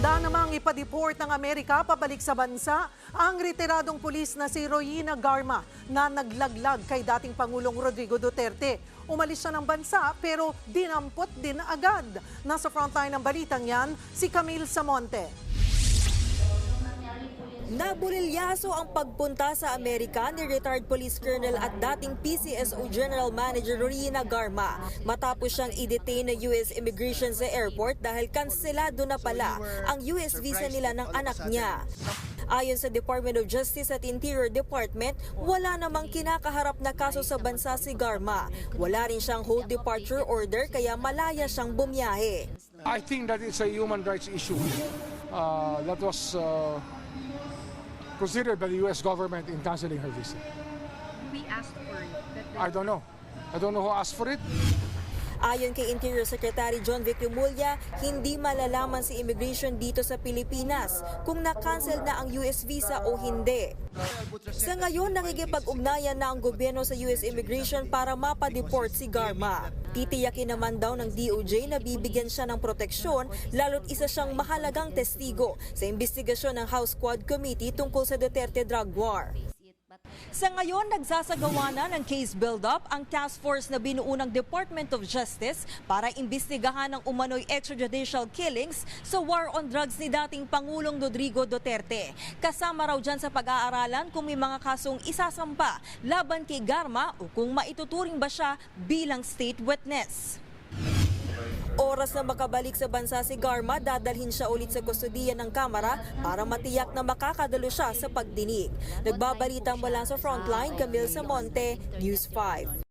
Handa namang ipa-deport ng Amerika pabalik sa bansa ang retiradong pulis na si Royina Garma na naglaglag kay dating Pangulong Rodrigo Duterte. Umalis siya ng bansa pero dinampot din agad. Nasa frontline ng balitang yan, si Camille Samonte. Naburilyaso ang pagpunta sa Amerika ni retired police colonel at dating PCSO General Manager Royina Garma matapos siyang i-detain ng US Immigration sa airport dahil kanselado na pala ang US visa nila ng anak niya. Ayon sa Department of Justice at Interior Department, wala namang kinakaharap na kaso sa bansa si Garma. Wala rin siyang hold departure order kaya malaya siyang bumiyahe. I think that it's a human rights issue that was considered by the U.S. government in canceling her visa. We asked for it. I don't know. I don't know who asked for it. Ayon kay Interior Secretary John Vic Remulla, hindi malalaman si immigration dito sa Pilipinas kung na-cancel na ang US visa o hindi. Sa ngayon, nakikipag-ugnayan na ang gobyerno sa US Immigration para mapadeport si Garma. Titiyakin naman daw ng DOJ na bibigyan siya ng proteksyon lalo't isa siyang mahalagang testigo sa investigasyon ng House Quad Committee tungkol sa Duterte drug war. Sa ngayon, nagsasagawa na ng case build-up ang task force na binuo ng Department of Justice para imbestigahan ang umano'y extrajudicial killings sa war on drugs ni dating Pangulong Rodrigo Duterte. Kasama raw dyan sa pag-aaralan kung may mga kasong isasampa laban kay Garma o kung maituturing ba siya bilang state witness. Oras na makabalik sa bansa si Garma, dadalhin siya ulit sa kustodiya ng Kamara para matiyak na makakadalo siya sa pagdinig. Nagbabalita mula sa Frontline, Camille Samonte, News 5.